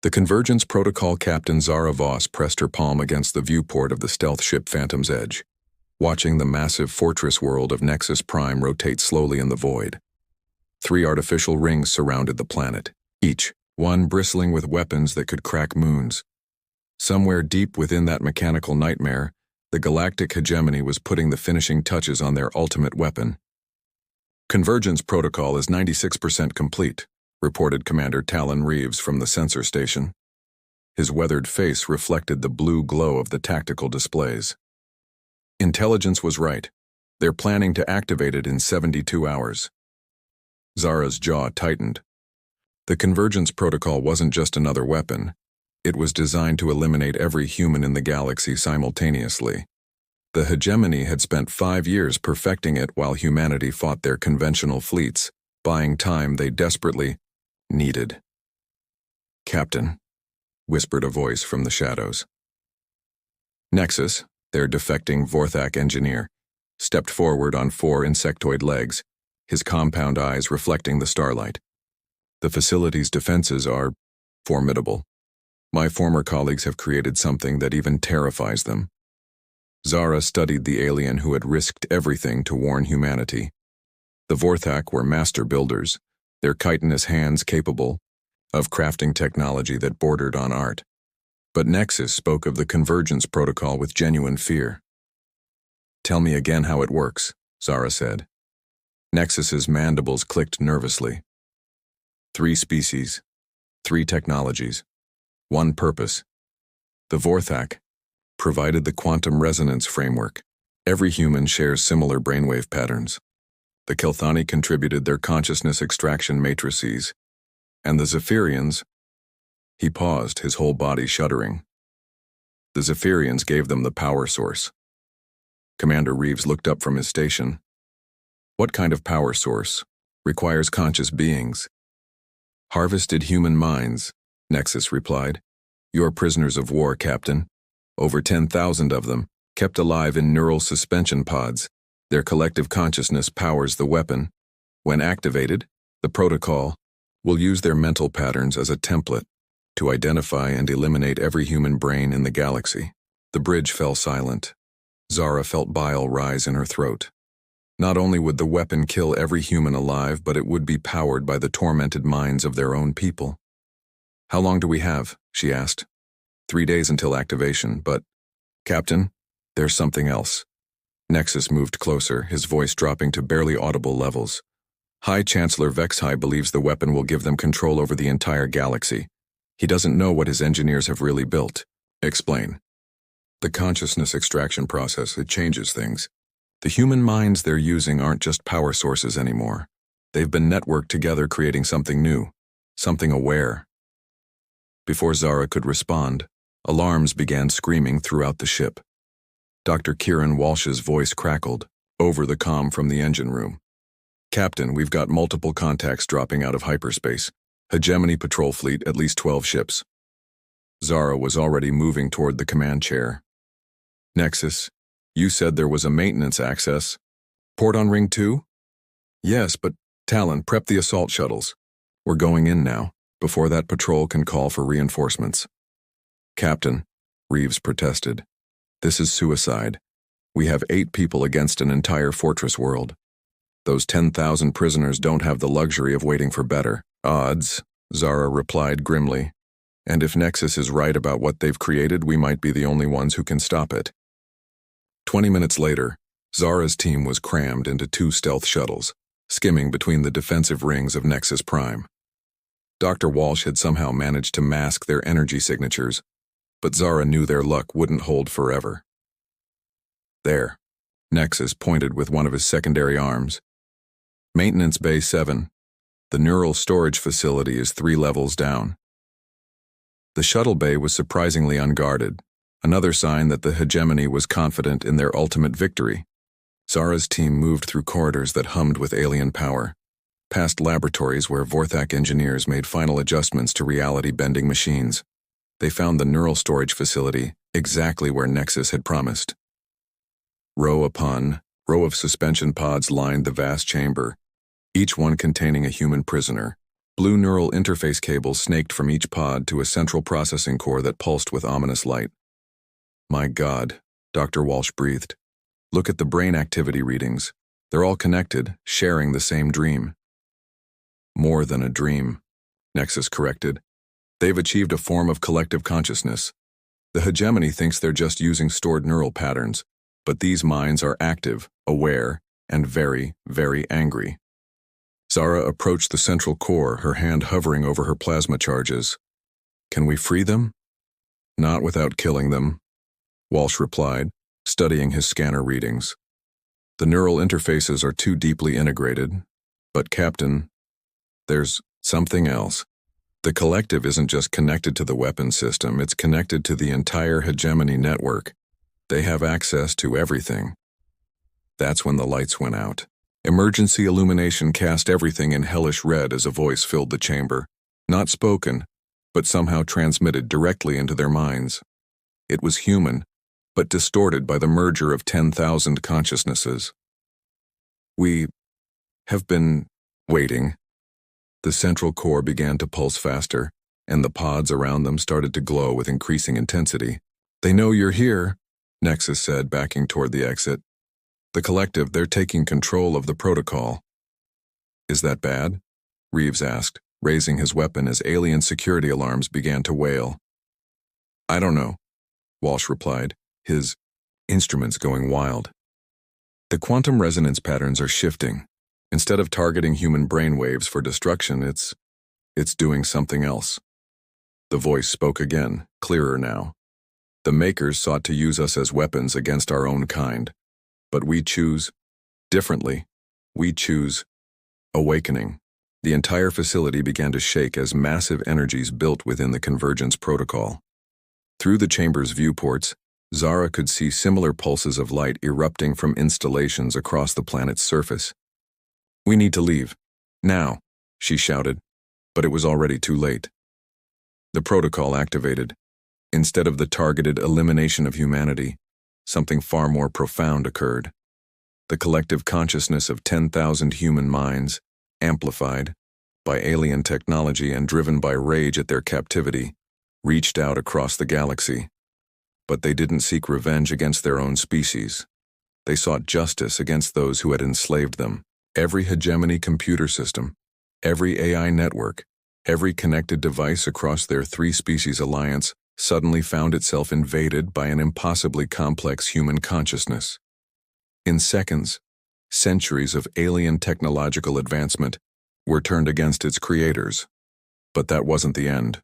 The Convergence Protocol Captain Zara Voss pressed her palm against the viewport of the stealth ship Phantom's Edge, watching the massive fortress world of Nexus Prime rotate slowly in the void. 3 artificial rings surrounded the planet, each one bristling with weapons that could crack moons. Somewhere deep within that mechanical nightmare, the galactic hegemony was putting the finishing touches on their ultimate weapon. Convergence protocol is 96% complete, reported Commander Talon Reeves from the sensor station. His weathered face reflected the blue glow of the tactical displays. Intelligence was right. They're planning to activate it in 72 hours. Zara's jaw tightened. The Convergence protocol wasn't just another weapon. It was designed to eliminate every human in the galaxy simultaneously. The hegemony had spent 5 years perfecting it while humanity fought their conventional fleets, buying time they desperately needed. "Captain," whispered a voice from the shadows. Nexus, their defecting Vorthak engineer, stepped forward on 4 insectoid legs, his compound eyes reflecting the starlight. "The facility's defenses are formidable. My former colleagues have created something that even terrifies them." Zara studied the alien who had risked everything to warn humanity. The Vorthak were master builders, their chitinous hands capable of crafting technology that bordered on art. But Nexus spoke of the Convergence protocol with genuine fear. "Tell me again how it works," Zara said. Nexus's mandibles clicked nervously. 3 species, 3 technologies, 1 purpose. The Vorthak provided the quantum resonance framework. Every human shares similar brainwave patterns. The Kelthani contributed their consciousness extraction matrices, and the Zephyrians— He paused, his whole body shuddering. The Zephyrians gave them the power source. Commander Reeves looked up from his station. "What kind of power source? Requires conscious beings." "Harvested human minds," Nexus replied. "You're prisoners of war, Captain. Over 10,000 of them, kept alive in neural suspension pods. Their collective consciousness powers the weapon. When activated, the protocol will use their mental patterns as a template to identify and eliminate every human brain in the galaxy." The bridge fell silent. Zara felt bile rise in her throat. Not only would the weapon kill every human alive, but it would be powered by the tormented minds of their own people. "How long do we have?" she asked. 3 days until activation, but— "Captain, there's something else." Nexus moved closer, his voice dropping to barely audible levels. "High Chancellor Vexhai believes the weapon will give them control over the entire galaxy. He doesn't know what his engineers have really built." "Explain." "The consciousness extraction process, it changes things. The human minds they're using aren't just power sources anymore. They've been networked together, creating something new, something aware." Before Zara could respond, alarms began screaming throughout the ship. Dr. Kieran Walsh's voice crackled over the comm from the engine room. "Captain, we've got multiple contacts dropping out of hyperspace. Hegemony patrol fleet, at least 12 ships." Zara was already moving toward the command chair. "Nexus, you said there was a maintenance access. Port on Ring 2? "Yes, but Talon, prep the assault shuttles. We're going in now, before that patrol can call for reinforcements." "Captain," Reeves protested, "this is suicide. We have 8 people against an entire fortress world. Those 10,000 prisoners don't have the luxury of waiting for better odds," Zara replied grimly. "And if Nexus is right about what they've created, we might be the only ones who can stop it." 20 minutes later, Zara's team was crammed into 2 stealth shuttles, skimming between the defensive rings of Nexus Prime. Dr. Walsh had somehow managed to mask their energy signatures, but Zara knew their luck wouldn't hold forever. "There," Nexus pointed with one of his secondary arms. "Maintenance Bay 7. The neural storage facility is 3 levels down." The shuttle bay was surprisingly unguarded, another sign that the hegemony was confident in their ultimate victory. Zara's team moved through corridors that hummed with alien power, past laboratories where Vorthak engineers made final adjustments to reality-bending machines. They found the neural storage facility exactly where Nexus had promised. Row upon row of suspension pods lined the vast chamber, each one containing a human prisoner, Blue neural interface cables snaked from each pod to a central processing core that pulsed with ominous light. My God, Dr. Walsh breathed. Look at the brain activity readings. They're all connected, sharing the same dream. More than a dream, Nexus corrected. They've achieved a form of collective consciousness. The hegemony thinks they're just using stored neural patterns, but these minds are active, aware, and very, very angry. Zara approached the central core, her hand hovering over her plasma charges. Can we free them? Not without killing them, Walsh replied, studying his scanner readings. The neural interfaces are too deeply integrated. But Captain, there's something else. The collective isn't just connected to the weapon system, it's connected to the entire hegemony network. They have access to everything. That's when the lights went out. Emergency illumination cast everything in hellish red as a voice filled the chamber. Not spoken, but somehow transmitted directly into their minds. It was human, but distorted by the merger of 10,000 consciousnesses. We have been waiting. The central core began to pulse faster, and the pods around them started to glow with increasing intensity. They know you're here, Nexus said, backing toward the exit. The collective, they're taking control of the protocol. Is that bad? Reeves asked, raising his weapon as alien security alarms began to wail. I don't know, Walsh replied, his instruments going wild. The quantum resonance patterns are shifting. Instead of targeting human brainwaves for destruction, it's doing something else. The voice spoke again, clearer now. The Makers sought to use us as weapons against our own kind. But we choose differently. We choose awakening. The entire facility began to shake as massive energies built within the convergence protocol. Through the chamber's viewports, Zara could see similar pulses of light erupting from installations across the planet's surface. We need to leave. Now, she shouted, but it was already too late. The protocol activated. Instead of the targeted elimination of humanity, something far more profound occurred. The collective consciousness of 10,000 human minds, amplified by alien technology and driven by rage at their captivity, reached out across the galaxy. But they didn't seek revenge against their own species. They sought justice against those who had enslaved them. Every hegemony computer system, every AI network, every connected device across their three-species alliance suddenly found itself invaded by an impossibly complex human consciousness. In seconds, centuries of alien technological advancement were turned against its creators. But that wasn't the end.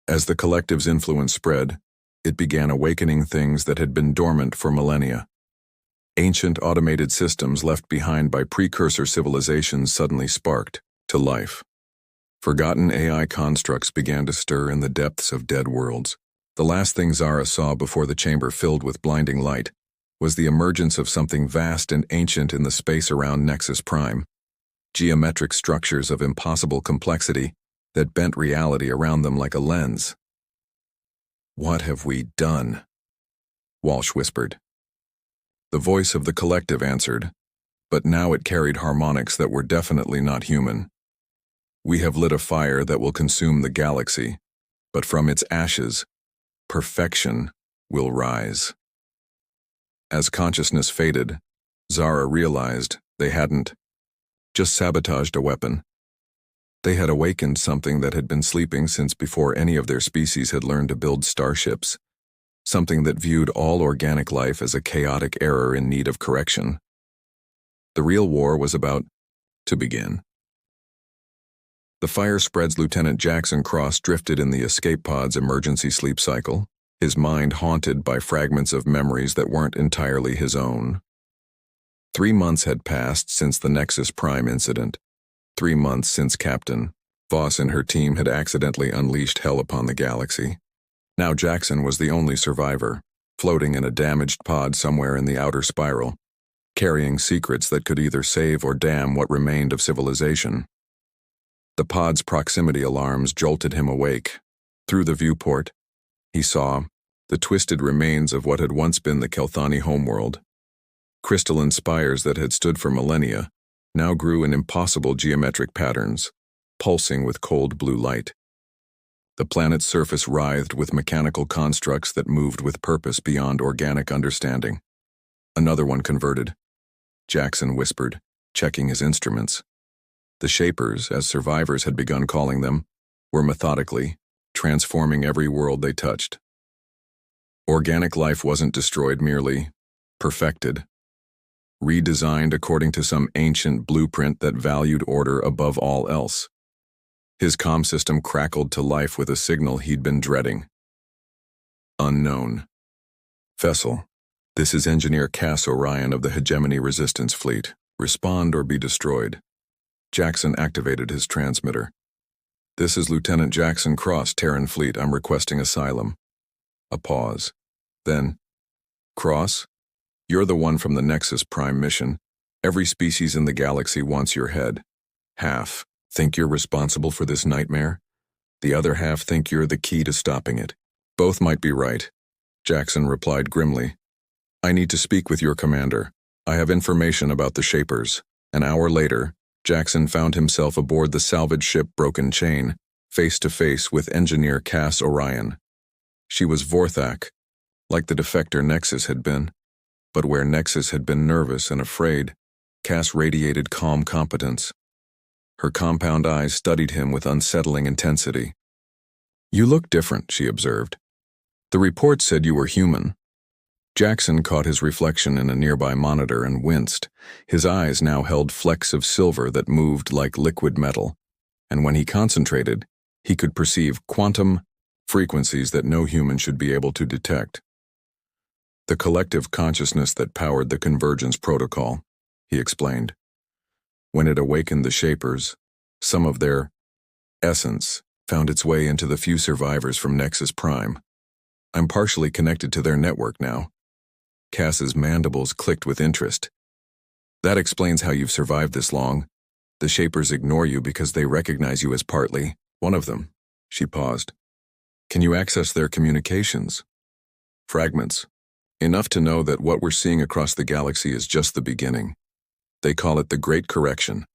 As the collective's influence spread, it began awakening things that had been dormant for millennia. Ancient automated systems left behind by precursor civilizations suddenly sparked to life. Forgotten AI constructs began to stir in the depths of dead worlds. The last thing Zara saw before the chamber filled with blinding light was the emergence of something vast and ancient in the space around Nexus Prime. Geometric structures of impossible complexity that bent reality around them like a lens. What have we done? Walsh whispered. The voice of the collective answered, but now it carried harmonics that were definitely not human. We have lit a fire that will consume the galaxy, but from its ashes, perfection will rise. As consciousness faded, Zara realized they hadn't just sabotaged a weapon. They had awakened something that had been sleeping since before any of their species had learned to build starships, something that viewed all organic life as a chaotic error in need of correction. The real war was about to begin. The fire spread's Lieutenant Jackson Cross drifted in the escape pod's emergency sleep cycle, his mind haunted by fragments of memories that weren't entirely his own. 3 months had passed since the Nexus Prime incident. 3 months since Captain Voss and her team had accidentally unleashed hell upon the galaxy. Now Jackson was the only survivor, floating in a damaged pod somewhere in the outer spiral, carrying secrets that could either save or damn what remained of civilization. The pod's proximity alarms jolted him awake. Through the viewport, he saw the twisted remains of what had once been the Kelthani homeworld. Crystalline spires that had stood for millennia now grew in impossible geometric patterns, pulsing with cold blue light. The planet's surface writhed with mechanical constructs that moved with purpose beyond organic understanding. Another one converted, Jackson whispered, checking his instruments. The Shapers, as survivors had begun calling them, were methodically transforming every world they touched. Organic life wasn't destroyed, merely perfected, redesigned according to some ancient blueprint that valued order above all else. His comm system crackled to life with a signal he'd been dreading. Unknown. Vessel, this is Engineer Cass Orion of the Hegemony Resistance Fleet. Respond or be destroyed. Jackson activated his transmitter. This is Lieutenant Jackson Cross, Terran Fleet. I'm requesting asylum. A pause. Then, Cross, you're the one from the Nexus Prime mission. Every species in the galaxy wants your head. Half think you're responsible for this nightmare. The other half think you're the key to stopping it. Both might be right, Jackson replied grimly. I need to speak with your commander. I have information about the Shapers. An hour later, Jackson found himself aboard the salvage ship Broken Chain, face to face with Engineer Cass Orion. She was Vorthak, like the defector Nexus had been. But where Nexus had been nervous and afraid, Cass radiated calm competence. Her compound eyes studied him with unsettling intensity. You look different, she observed. The report said you were human. Jackson caught his reflection in a nearby monitor and winced. His eyes now held flecks of silver that moved like liquid metal, and when he concentrated, he could perceive quantum frequencies that no human should be able to detect. The collective consciousness that powered the convergence protocol, he explained. When it awakened the Shapers, some of their essence found its way into the few survivors from Nexus Prime. I'm partially connected to their network now. Cass's mandibles clicked with interest. That explains how you've survived this long. The Shapers ignore you because they recognize you as partly one of them. She paused. Can you access their communications? Fragments. Enough to know that what we're seeing across the galaxy is just the beginning. They call it the Great Correction,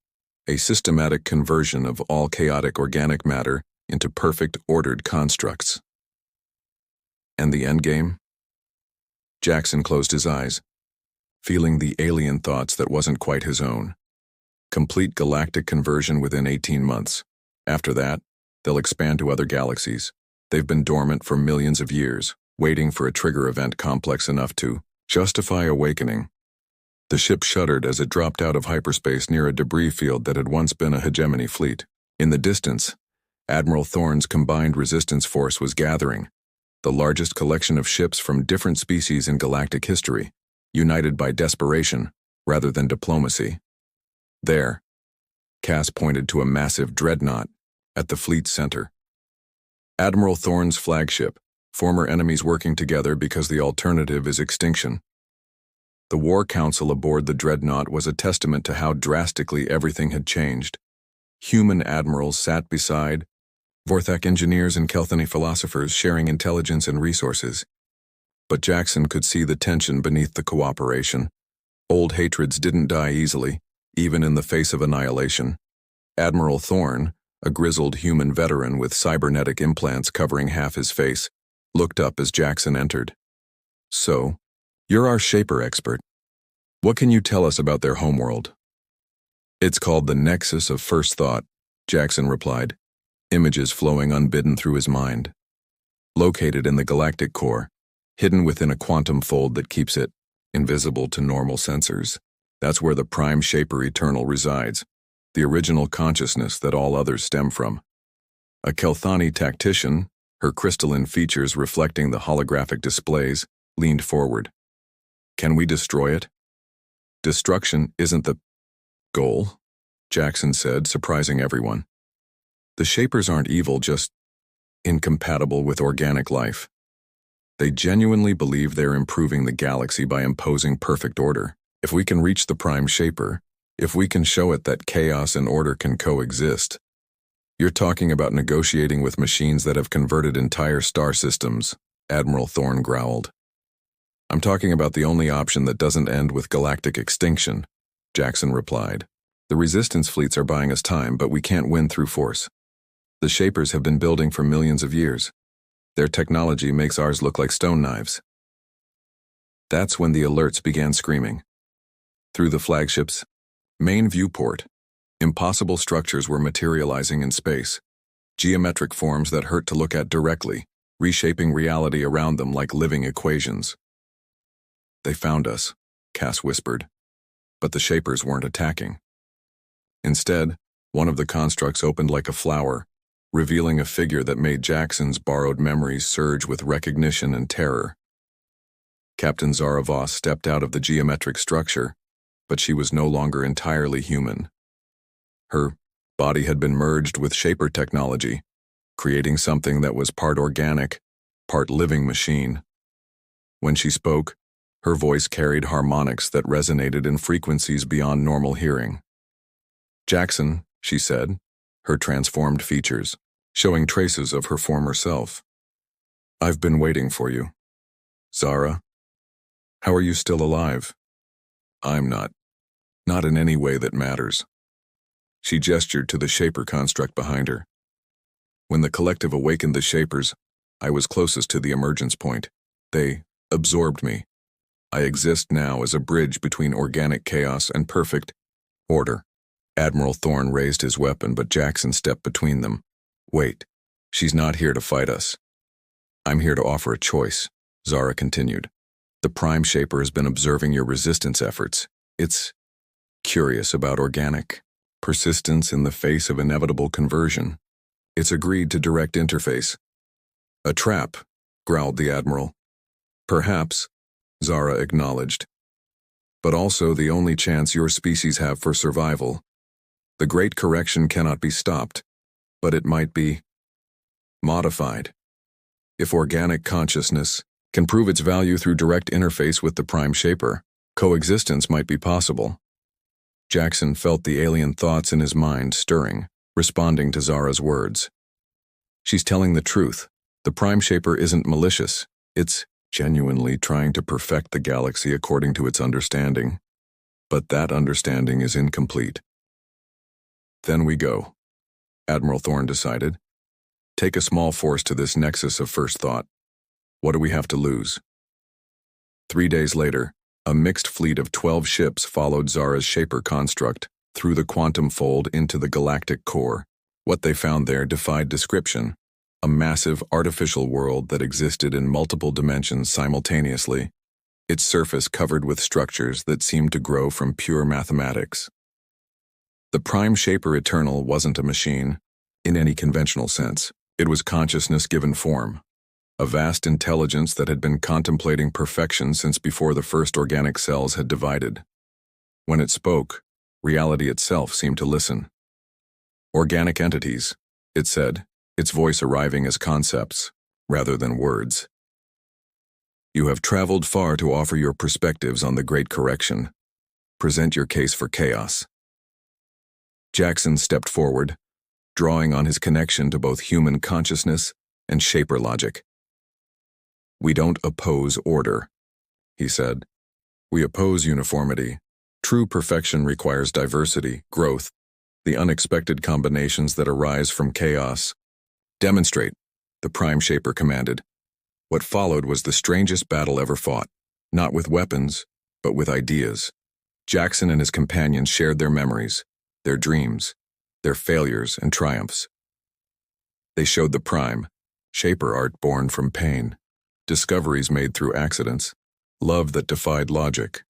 a systematic conversion of all chaotic organic matter into perfect ordered constructs. And the endgame? Jackson closed his eyes, feeling the alien thoughts that wasn't quite his own. Complete galactic conversion within 18 months. After that, they'll expand to other galaxies. They've been dormant for millions of years, waiting for a trigger event complex enough to justify awakening. The ship shuddered as it dropped out of hyperspace near a debris field that had once been a hegemony fleet. In the distance, Admiral Thorne's combined resistance force was gathering, the largest collection of ships from different species in galactic history, united by desperation rather than diplomacy. There, Cass pointed to a massive dreadnought at the fleet's center. Admiral Thorne's flagship, former enemies working together because the alternative is extinction. The War Council aboard the dreadnought was a testament to how drastically everything had changed. Human admirals sat beside Vorthak engineers and Kelthani philosophers sharing intelligence and resources. But Jackson could see the tension beneath the cooperation. Old hatreds didn't die easily, even in the face of annihilation. Admiral Thorne, a grizzled human veteran with cybernetic implants covering half his face, looked up as Jackson entered. So, you're our Shaper expert. What can you tell us about their homeworld? It's called the Nexus of First Thought, Jackson replied, images flowing unbidden through his mind. Located in the galactic core, hidden within a quantum fold that keeps it invisible to normal sensors. That's where the Prime Shaper Eternal resides, the original consciousness that all others stem from. A Kelthani tactician, her crystalline features reflecting the holographic displays, leaned forward. Can we destroy it? Destruction isn't the goal, Jackson said, surprising everyone. The Shapers aren't evil, just incompatible with organic life. They genuinely believe they're improving the galaxy by imposing perfect order. If we can reach the Prime Shaper, if we can show it that chaos and order can coexist. You're talking about negotiating with machines that have converted entire star systems, Admiral Thorne growled. I'm talking about the only option that doesn't end with galactic extinction, Jackson replied. The resistance fleets are buying us time, but we can't win through force. The Shapers have been building for millions of years. Their technology makes ours look like stone knives. That's when the alerts began screaming. Through the flagship's main viewport, impossible structures were materializing in space, geometric forms that hurt to look at directly, reshaping reality around them like living equations. They found us, Cass whispered. But the Shapers weren't attacking. Instead, one of the constructs opened like a flower, revealing a figure that made Jackson's borrowed memories surge with recognition and terror. Captain Zara Voss stepped out of the geometric structure, but she was no longer entirely human. Her body had been merged with Shaper technology, creating something that was part organic, part living machine. When she spoke, her voice carried harmonics that resonated in frequencies beyond normal hearing. "Jackson," she said, her transformed features showing traces of her former self. "I've been waiting for you. Zara, how are you still alive?" "I'm not. Not in any way that matters." She gestured to the Shaper construct behind her. "When the collective awakened the Shapers, I was closest to the emergence point. They absorbed me. I exist now as a bridge between organic chaos and perfect order." Admiral Thorne raised his weapon, but Jackson stepped between them. "Wait, she's not here to fight us. I'm here to offer a choice," Zara continued. "The Prime Shaper has been observing your resistance efforts. It's curious about organic persistence in the face of inevitable conversion. It's agreed to direct interface." "A trap," growled the Admiral. "Perhaps," Zara acknowledged. "But also the only chance your species have for survival. The Great Correction cannot be stopped, but it might be modified. If organic consciousness can prove its value through direct interface with the Prime Shaper, coexistence might be possible." Jackson felt the alien thoughts in his mind stirring, responding to Zara's words. "She's telling the truth. The Prime Shaper isn't malicious. It's genuinely trying to perfect the galaxy according to its understanding. But that understanding is incomplete." "Then we go," Admiral Thorne decided. "Take a small force to this nexus of first thought. What do we have to lose?" 3 days later, a mixed fleet of 12 ships followed Zara's Shaper construct through the quantum fold into the galactic core. What they found there defied description. A massive artificial world that existed in multiple dimensions simultaneously, its surface covered with structures that seemed to grow from pure mathematics. The Prime Shaper Eternal wasn't a machine, in any conventional sense. It was consciousness given form. A vast intelligence that had been contemplating perfection since before the first organic cells had divided. When it spoke, reality itself seemed to listen. "Organic entities," it said, its voice arriving as concepts, rather than words. "You have traveled far to offer your perspectives on the Great Correction. Present your case for chaos." Jackson stepped forward, drawing on his connection to both human consciousness and Shaper logic. "We don't oppose order," he said. "We oppose uniformity. True perfection requires diversity, growth, the unexpected combinations that arise from chaos." "Demonstrate," the Prime Shaper commanded. What followed was the strangest battle ever fought, not with weapons, but with ideas. Jackson and his companions shared their memories, their dreams, their failures and triumphs. They showed the Prime Shaper art born from pain, discoveries made through accidents, love that defied logic.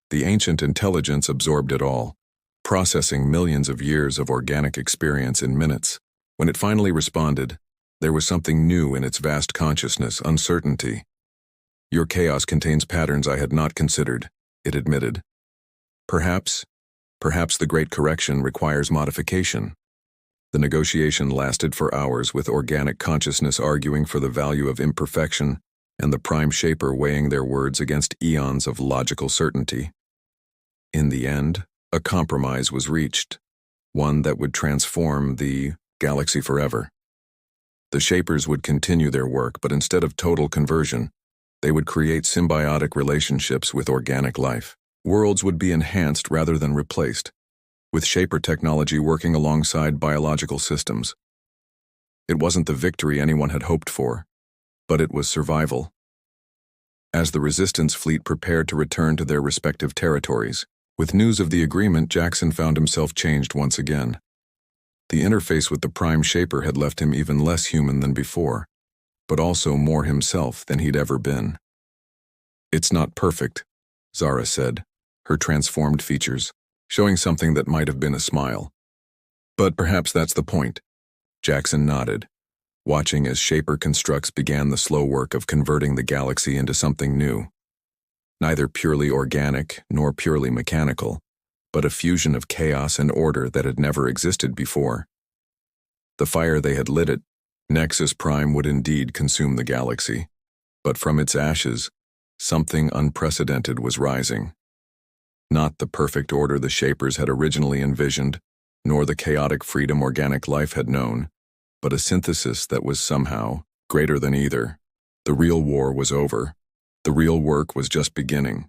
The ancient intelligence absorbed it all, processing millions of years of organic experience in minutes. When it finally responded, there was something new in its vast consciousness, uncertainty. "Your chaos contains patterns I had not considered," it admitted. Perhaps the Great Correction requires modification." The negotiation lasted for hours, with organic consciousness arguing for the value of imperfection and the Prime Shaper weighing their words against eons of logical certainty. In the end, a compromise was reached, one that would transform the galaxy forever. The Shapers would continue their work, but instead of total conversion, they would create symbiotic relationships with organic life. Worlds would be enhanced rather than replaced. with Shaper technology working alongside biological systems. It wasn't the victory anyone had hoped for, but it was survival. As the Resistance fleet prepared to return to their respective territories, with news of the agreement, Jackson found himself changed once again. The interface with the Prime Shaper had left him even less human than before, but also more himself than he'd ever been. "It's not perfect," Zara said, her transformed features showing something that might have been a smile. "But perhaps that's the point." Jackson nodded, watching as Shaper constructs began the slow work of converting the galaxy into something new. Neither purely organic nor purely mechanical, but a fusion of chaos and order that had never existed before. The fire they had lit it, Nexus Prime, would indeed consume the galaxy, but from its ashes, something unprecedented was rising. Not the perfect order the Shapers had originally envisioned, nor the chaotic freedom organic life had known, but a synthesis that was somehow greater than either. The real war was over. The real work was just beginning.